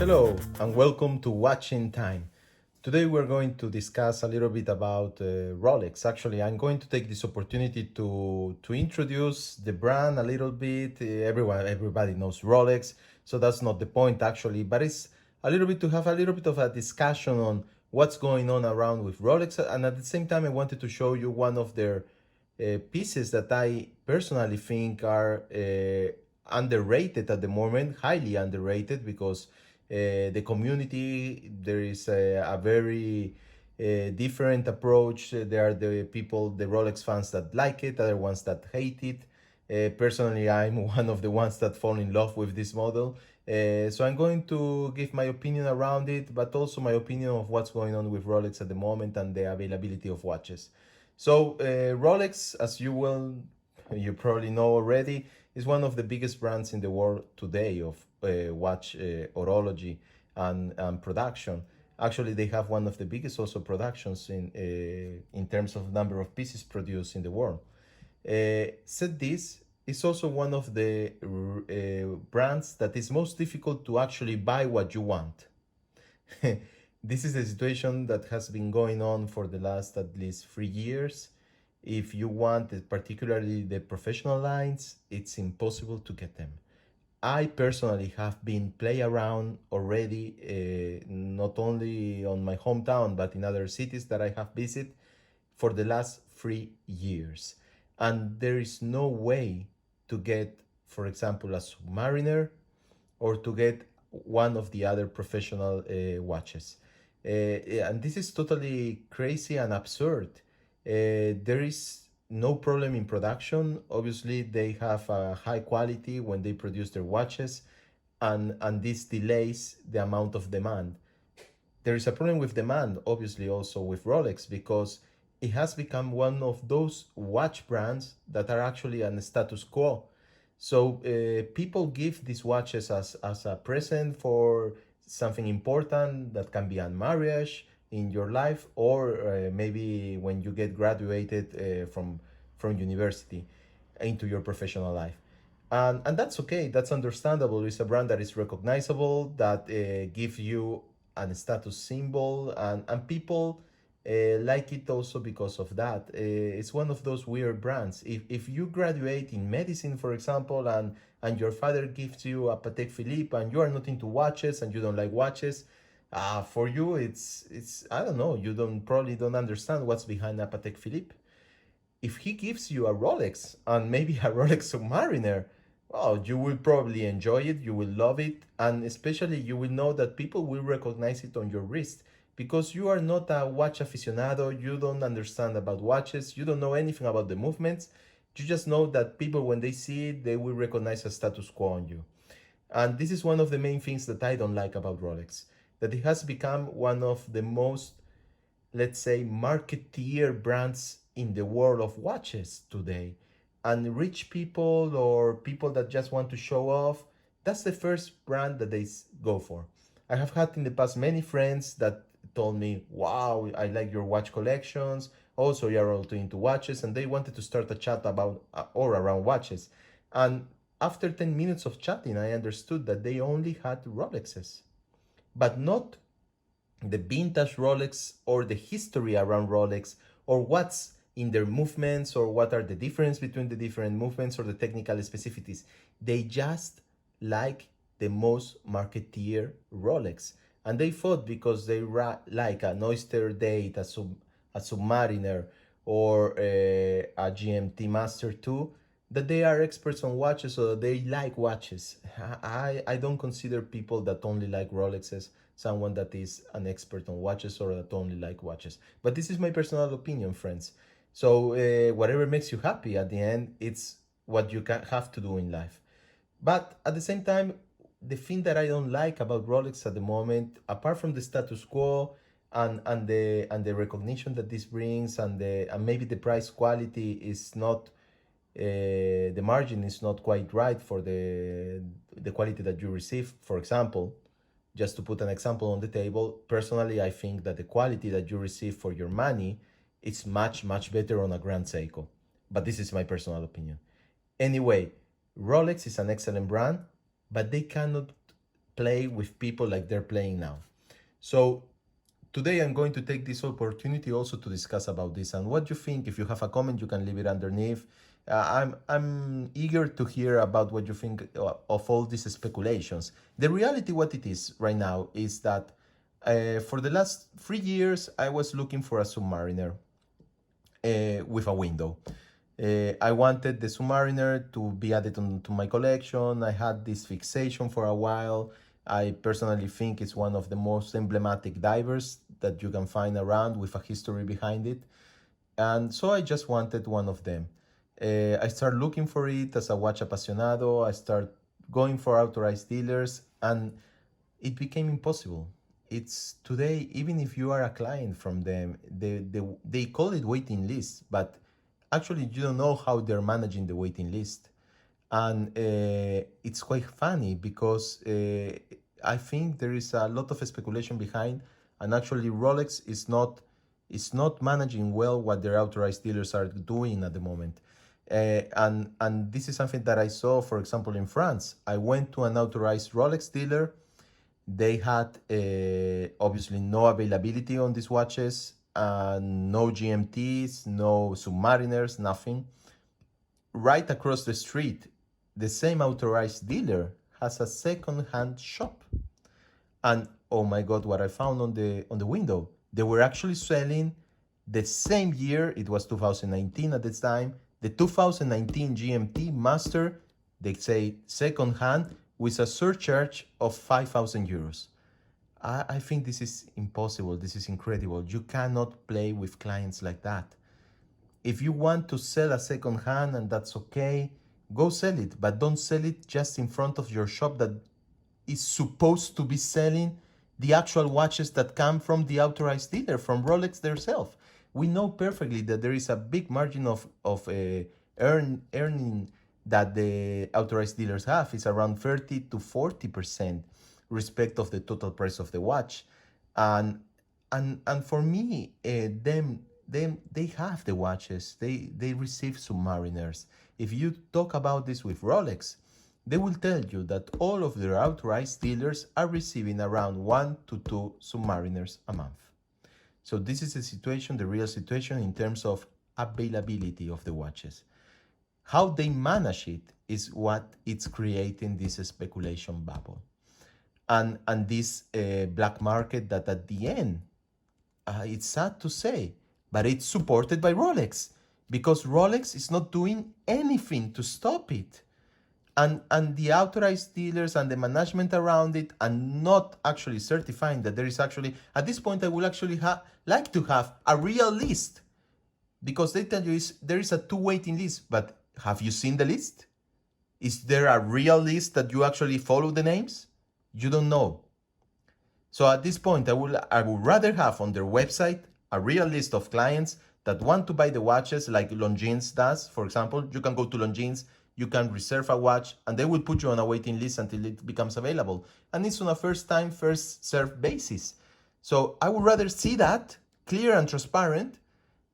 Hello and welcome to Watching Time. Today we're going to discuss a little bit about Rolex. Actually, I'm going to take this opportunity to introduce the brand a little bit. Everybody knows Rolex, so that's not the point actually, but it's a little bit to have a little bit of a discussion on what's going on around with Rolex, and at the same time I wanted to show you one of their pieces that I personally think are underrated at the moment, highly underrated, because the community, there is a very different approach. There are the people, the Rolex fans that like it, other ones that hate it. Personally, I'm one of the ones that fall in love with this model. So I'm going to give my opinion around it, but also my opinion of what's going on with Rolex at the moment and the availability of watches. So Rolex, as you probably know already, is one of the biggest brands in the world today of watch horology and production. Actually, they have one of the biggest also productions in terms of number of pieces produced in the world. Said this, is also one of the brands that is most difficult to actually buy what you want. This is a situation that has been going on for the last at least 3 years. If you want particularly the professional lines, it's impossible to get them. I personally have been play around already, not only on my hometown, but in other cities that I have visited for the last 3 years. And there is no way to get, for example, a Submariner or to get one of the other professional watches. And this is totally crazy and absurd. There is no problem in production. Obviously, they have a high quality when they produce their watches, and this delays the amount of demand. There is a problem with demand, obviously, also with Rolex, because it has become one of those watch brands that are actually on status quo. So people give these watches as a present for something important that can be a marriage in your life, or maybe when you get graduated from university into your professional life. And that's okay, that's understandable. It's a brand that is recognizable, that gives you a status symbol, and people like it also because of that. It's one of those weird brands. If you graduate in medicine, for example, and your father gives you a Patek Philippe and you are not into watches and you don't like watches, for you it's I don't know, you probably don't understand what's behind a Patek Philippe. If he gives you a Rolex and maybe a Rolex Submariner, well, you will probably enjoy it, you will love it, and especially you will know that people will recognize it on your wrist, because you are not a watch aficionado, you don't understand about watches, you don't know anything about the movements. You just know that people, when they see it, they will recognize a status quo on you. And this is one of the main things that I don't like about Rolex, that it has become one of the most, let's say, marketeer brands in the world of watches today. And rich people or people that just want to show off, that's the first brand that they go for. I have had in the past many friends that told me, wow, I like your watch collections. Also, you're also into watches, and they wanted to start a chat about or around watches. And after 10 minutes of chatting, I understood that they only had Rolexes, but not the vintage Rolex or the history around Rolex or what's in their movements or what are the difference between the different movements or the technical specificities. They just like the most marketeer Rolex. And they thought because they like an Oyster Date, a Submariner, or a GMT Master 2, that they are experts on watches or they like watches. I don't consider people that only like Rolexes someone that is an expert on watches or that only like watches. But this is my personal opinion, friends. So whatever makes you happy at the end, it's what you have to do in life. But at the same time, the thing that I don't like about Rolex at the moment, apart from the status quo and the recognition that this brings, and maybe the price quality is not, the margin is not quite right for the quality that you receive. For example, just to put an example on the table, personally, I think that the quality that you receive for your money is much, much better on a Grand Seiko. But this is my personal opinion. Anyway, Rolex is an excellent brand, but they cannot play with people like they're playing now. So today I'm going to take this opportunity also to discuss about this and what you think. If you have a comment, you can leave it underneath. I'm eager to hear about what you think of all these speculations. The reality, what it is right now, is that for the last 3 years, I was looking for a Submariner with a window. I wanted the Submariner to be added to my collection. I had this fixation for a while. I personally think it's one of the most emblematic divers that you can find around with a history behind it. And so I just wanted one of them. I started looking for it as a watch apasionado. I started going for authorized dealers, and it became impossible. It's today, even if you are a client from them, they call it waiting list, but actually you don't know how they're managing the waiting list. And it's quite funny because I think there is a lot of speculation behind, and actually Rolex is not managing well what their authorized dealers are doing at the moment. And this is something that I saw, for example, in France. I went to an authorized Rolex dealer. They had obviously no availability on these watches, no GMTs, no Submariners, nothing. Right across the street, the same authorized dealer has a second-hand shop. And oh my God, what I found on the window, they were actually selling the same year, it was 2019 at the time, the 2019 GMT Master, they say second-hand, with a surcharge of 5,000 euros. I think this is impossible. This is incredible. You cannot play with clients like that. If you want to sell a second hand, and that's okay, go sell it, but don't sell it just in front of your shop that is supposed to be selling the actual watches that come from the authorized dealer, from Rolex themselves. We know perfectly that there is a big margin of earning that the authorized dealers have. Is around 30 to 40% respect of the total price of the watch. And for me, they have the watches, they receive Submariners. If you talk about this with Rolex, they will tell you that all of their authorized dealers are receiving around 1 to 2 Submariners a month. So this is the situation, the real situation in terms of availability of the watches. How they manage it is what it's creating this speculation bubble. And this black market that at the end, it's sad to say, but it's supported by Rolex, because Rolex is not doing anything to stop it. And the authorized dealers and the management around it are not actually certifying that there is actually, at this point, I will actually like to have a real list, because they tell you there is a 2 waiting list, but have you seen the list? Is there a real list that you actually follow the names? You don't know. So at this point, I would rather have on their website a real list of clients that want to buy the watches, like Longines does. For example, you can go to Longines, you can reserve a watch, and they will put you on a waiting list until it becomes available. And it's on a first time, first served basis. So I would rather see that clear and transparent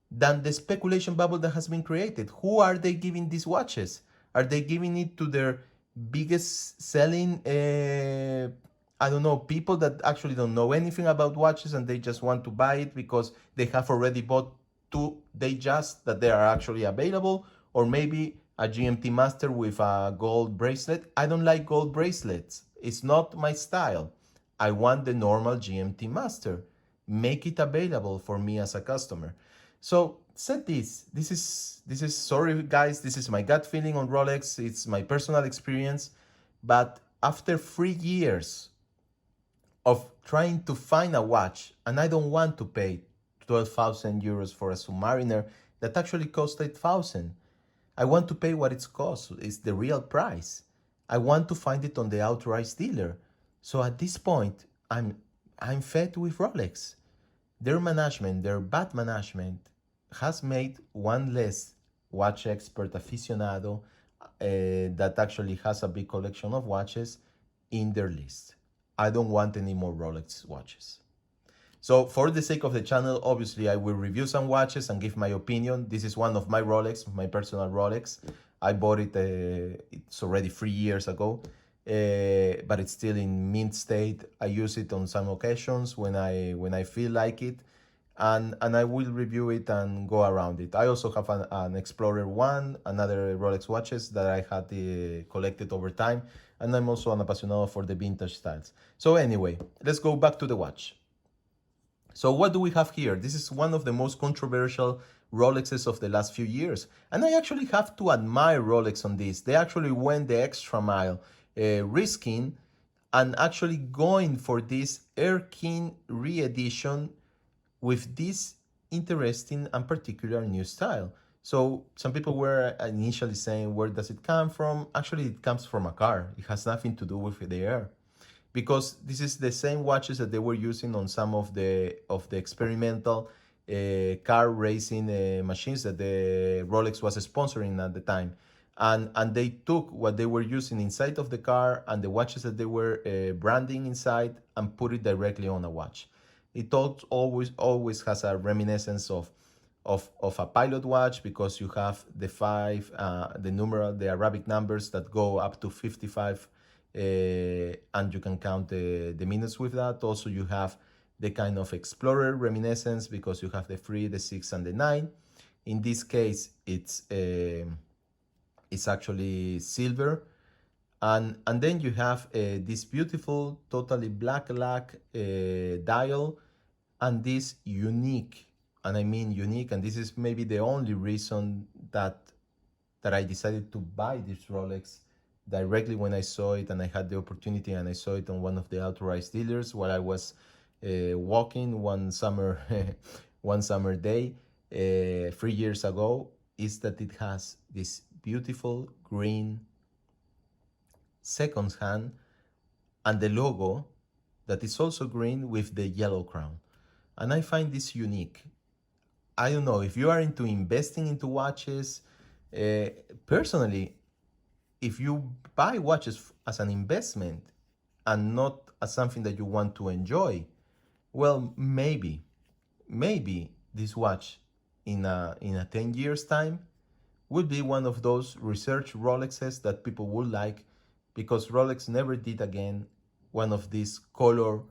than the speculation bubble that has been created. Who are they giving these watches? Are they giving it to their biggest selling, I don't know, people that actually don't know anything about watches and they just want to buy it because they have already bought 2 Datejust that they are actually available? Or maybe a GMT Master with a gold bracelet. I don't like gold bracelets. It's not my style. I want the normal GMT Master. Make it available for me as a customer. So said this is sorry guys, this is my gut feeling on Rolex. It's my personal experience. But after 3 years of trying to find a watch, and I don't want to pay 12,000 euros for a Submariner that actually cost 8,000. I want to pay what it's cost. It's the real price. I want to find it on the authorized dealer. So at this point, I'm fed with Rolex. Their management, their bad management, has made one less watch expert aficionado that actually has a big collection of watches in their list. I don't want any more Rolex watches. So for the sake of the channel, obviously I will review some watches and give my opinion. This is one of my Rolex, my personal Rolex. I bought it, it's already 3 years ago. but it's still in mint state. I use it on some occasions when I feel like it, and I will review it and go around it. I also have an Explorer 1, another Rolex watches that I had collected over time, and I'm also an apasionado for the vintage styles. So anyway, let's go back to the watch. So what do we have here? This is one of the most controversial Rolexes of the last few years. And I actually have to admire Rolex on this. They actually went the extra mile, risking and actually going for this Air King re-edition with this interesting and particular new style. So some people were initially saying, where does it come from? Actually, it comes from a car. It has nothing to do with the air, because this is the same watches that they were using on some of the experimental car racing machines that the Rolex was sponsoring at the time. And they took what they were using inside of the car and the watches that they were branding inside and put it directly on a watch. It always has a reminiscence of a pilot watch, because you have the the Arabic numbers that go up to 55, and you can count the minutes with that. Also, you have the kind of Explorer reminiscence, because you have the 3, the 6, and the 9. In this case, it's actually silver. And then you have this beautiful, totally black dial, and this unique, and I mean unique, and this is maybe the only reason that I decided to buy this Rolex directly when I saw it, and I had the opportunity, and I saw it on one of the authorized dealers while I was walking one summer day 3 years ago, is that it has this beautiful green second hand, and the logo that is also green with the yellow crown. And I find this unique. I don't know, if you are into investing into watches, personally, if you buy watches as an investment and not as something that you want to enjoy, well, maybe this watch in a 10 years time would be one of those research Rolexes that people would like, because Rolex never did again one of these color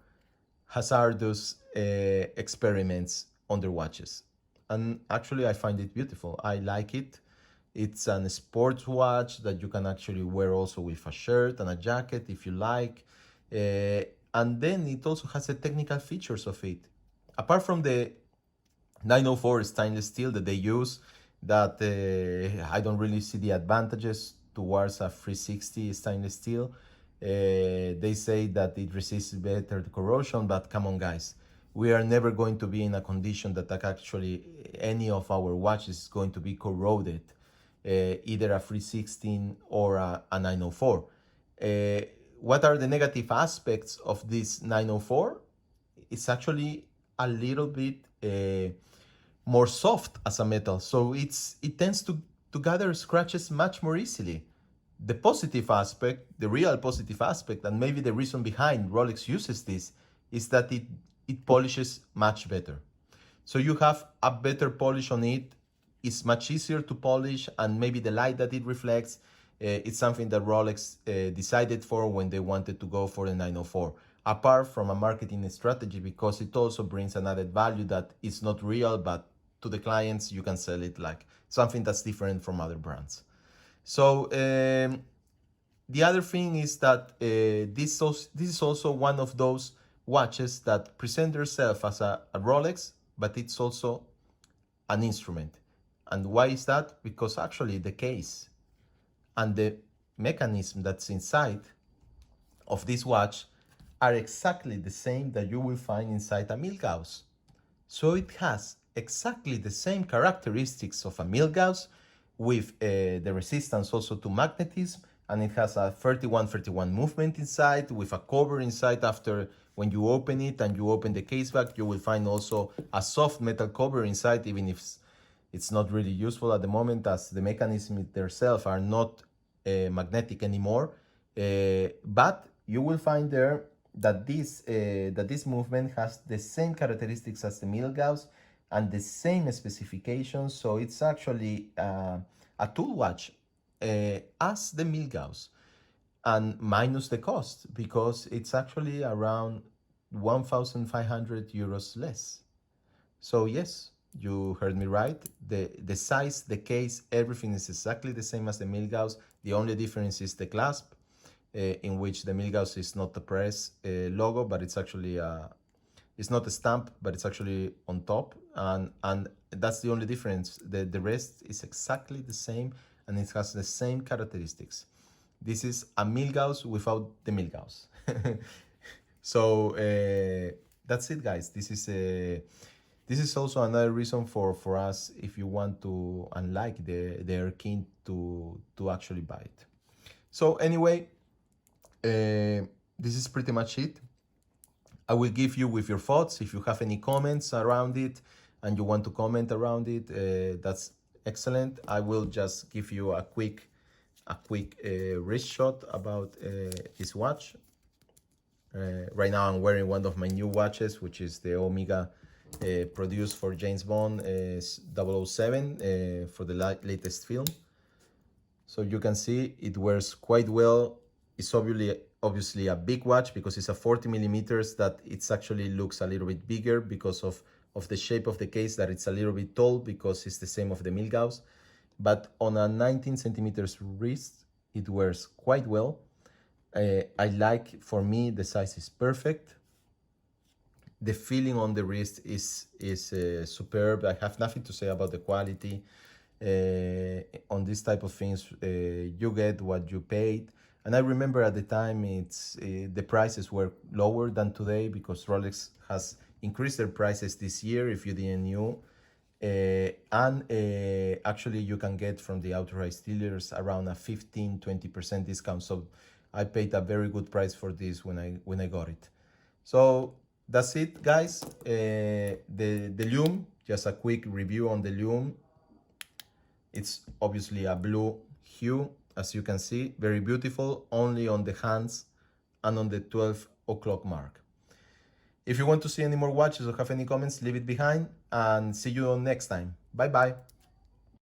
hazardous experiments on their watches. And actually, I find it beautiful. I like it. It's a sports watch that you can actually wear also with a shirt and a jacket if you like. And then it also has the technical features of it. Apart from the 904 stainless steel that they use, that I don't really see the advantages towards a 360 stainless steel. They say that it resists better the corrosion, but come on, guys. We are never going to be in a condition that actually any of our watches is going to be corroded, either a 316 or a 904. What are the negative aspects of this 904? It's actually a little bit more soft as a metal, so it tends to gather scratches much more easily. The positive aspect, the real positive aspect, and maybe the reason behind Rolex uses this, is that it polishes much better. So you have a better polish on it. It's much easier to polish, and maybe the light that it reflects, it's something that Rolex decided for when they wanted to go for the 904. Apart from a marketing strategy, because it also brings an added value that is not real, but to the clients, you can sell it like something that's different from other brands. So the other thing is that this is also one of those watches that present themselves as a Rolex, but it's also an instrument. And why is that? Because actually the case and the mechanism that's inside of this watch are exactly the same that you will find inside a Milgauss. So it has exactly the same characteristics of a Milgauss, with the resistance also to magnetism, and it has a 31-31 movement inside, with a cover inside. After when you open it and you open the case back, you will find also a soft metal cover inside, even if it's not really useful at the moment, as the mechanisms themselves are not magnetic anymore. But you will find there that this movement has the same characteristics as the Milgauss and the same specifications. So it's actually a tool watch as the Milgauss. and minus the cost, because it's actually around 1,500 euros less. So yes, you heard me right. The size, the case, everything is exactly the same as the Milgauss. The only difference is the clasp, in which the Milgauss is not the press logo, but it's actually it's not a stamp, but it's actually on top, and that's the only difference. The rest is exactly the same, and it has the same characteristics. This is a Milgauss without the Milgauss. So that's it, guys. This is also another reason for us, if you want to unlike the Air King, to actually buy it. So anyway, this is pretty much it. I will give you with your thoughts. If you have any comments around it and you want to comment around it, that's excellent. I will just give you a quick wrist shot about this watch. Right now I'm wearing one of my new watches, which is the Omega produced for James Bond 007 for the latest film. So you can see it wears quite well. It's obviously a big watch because it's a 40 millimeters, that it's actually looks a little bit bigger because of the shape of the case, that it's a little bit tall because it's the same of the Milgauss. But on a 19 centimeters wrist, it wears quite well. I like, for me, the size is perfect. The feeling on the wrist is superb. I have nothing to say about the quality. On this type of things, you get what you paid. And I remember at the time the prices were lower than today, because Rolex has increased their prices this year, if you didn't know. Actually you can get from the authorized dealers around a 15-20% discount. So I paid a very good price for this when I got it. So that's it, guys. The lume, just a quick review on the lume. It's obviously a blue hue, as you can see, very beautiful, only on the hands and on the 12 o'clock mark. If you want to see any more watches or have any comments, leave it behind, and see you next time. Bye bye.